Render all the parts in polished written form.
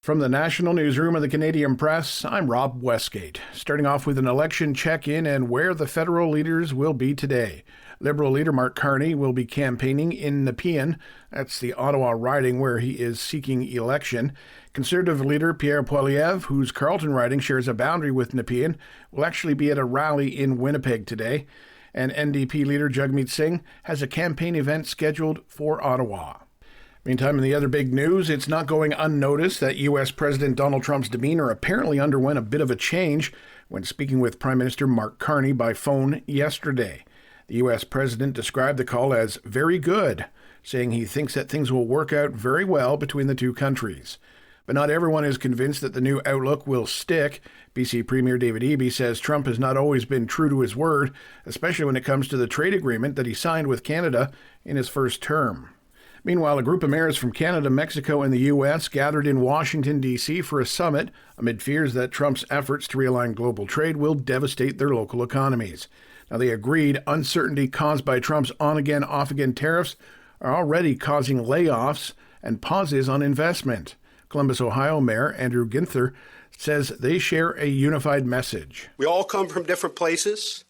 From the National Newsroom of the Canadian Press, I'm Rob Westgate. Starting off with an election check-in and where the federal leaders will be today. Liberal leader Mark Carney will be campaigning in Nepean. That's the Ottawa riding where he is seeking election. Conservative leader Pierre Poilievre, whose Carleton riding shares a boundary with Nepean, will actually be at a rally in Winnipeg today. And NDP leader Jagmeet Singh has a campaign event scheduled for Ottawa. Meantime, in the other big news, it's not going unnoticed that U.S. President Donald Trump's demeanor apparently underwent a bit of a change when speaking with Prime Minister Mark Carney by phone yesterday. The U.S. president described the call as very good, saying he thinks that things will work out very well between the two countries. But not everyone is convinced that the new outlook will stick. BC Premier David Eby says Trump has not always been true to his word, especially when it comes to the trade agreement that he signed with Canada in his first term. Meanwhile, a group of mayors from Canada, Mexico, and the U.S. gathered in Washington, D.C. for a summit amid fears that Trump's efforts to realign global trade will devastate their local economies. Now, they agreed uncertainty caused by Trump's on-again, off-again tariffs are already causing layoffs and pauses on investment. Columbus, Ohio Mayor Andrew Ginther says they share a unified message. We all come from different places.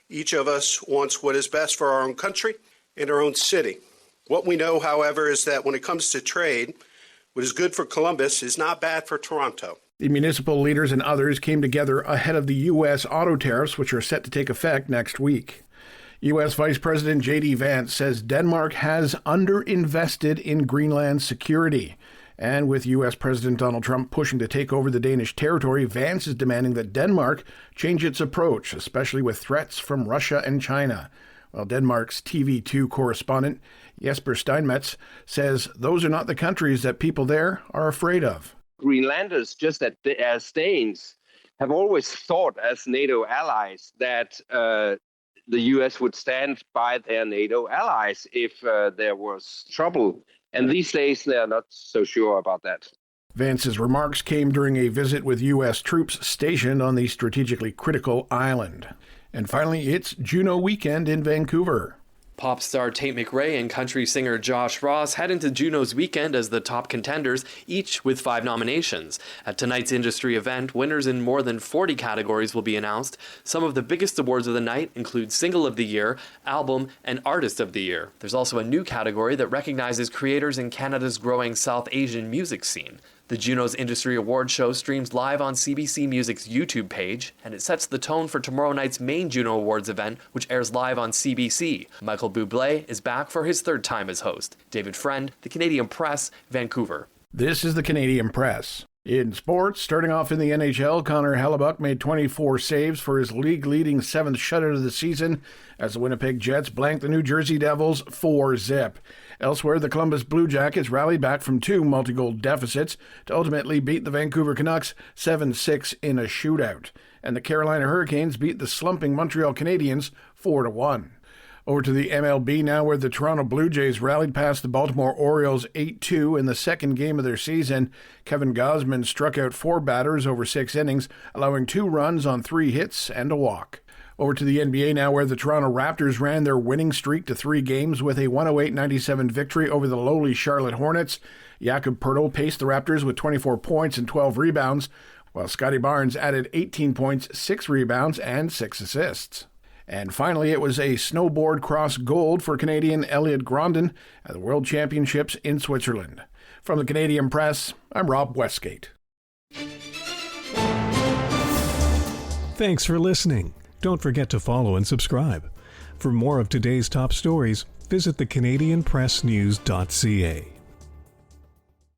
Each of us wants what is best for our own country and our own city. What we know, however, is that when it comes to trade, what is good for Columbus is not bad for Toronto. The municipal leaders and others came together ahead of the U.S. auto tariffs, which are set to take effect next week. U.S. Vice President J.D. Vance says Denmark has underinvested in Greenland security. And with U.S. President Donald Trump pushing to take over the Danish territory, Vance is demanding that Denmark change its approach, especially with threats from Russia and China. Well, Denmark's TV2 correspondent Jesper Steinmetz says those are not the countries that people there are afraid of. Greenlanders, just as Danes, have always thought as NATO allies that the U.S. would stand by their NATO allies if there was trouble. And these days, they are not so sure about that. Vance's remarks came during a visit with U.S. troops stationed on the strategically critical island. And finally, it's Juno weekend in Vancouver. Pop star Tate McRae and country singer Josh Ross head into Juno's weekend as the top contenders, each with 5 nominations. At tonight's industry event, winners in more than 40 categories will be announced. Some of the biggest awards of the night include Single of the Year, Album, and Artist of the Year. There's also a new category that recognizes creators in Canada's growing South Asian music scene. The Juno's Industry Awards show streams live on CBC Music's YouTube page, and it sets the tone for tomorrow night's main Juno Awards event, which airs live on CBC. Michael Bublé is back for his 3rd time as host. David Friend, The Canadian Press, Vancouver. This is The Canadian Press. In sports, starting off in the NHL, Connor Hellebuyck made 24 saves for his league-leading 7th shutout of the season as the Winnipeg Jets blanked the New Jersey Devils 4-0. Elsewhere, the Columbus Blue Jackets rallied back from 2 multi-goal deficits to ultimately beat the Vancouver Canucks 7-6 in a shootout. And the Carolina Hurricanes beat the slumping Montreal Canadiens 4-1. Over to the MLB now, where the Toronto Blue Jays rallied past the Baltimore Orioles 8-2 in the second game of their season. Kevin Gausman struck out 4 batters over 6 innings, allowing 2 runs on 3 hits and a walk. Over to the NBA now, where the Toronto Raptors ran their winning streak to 3 games with a 108-97 victory over the lowly Charlotte Hornets. Jakob Poeltl paced the Raptors with 24 points and 12 rebounds, while Scotty Barnes added 18 points, 6 rebounds, and 6 assists. And finally, it was a snowboard cross gold for Canadian Elliot Grondin at the World Championships in Switzerland. From the Canadian Press, I'm Rob Westgate. Thanks for listening. Don't forget to follow and subscribe. For more of today's top stories, visit thecanadianpressnews.ca.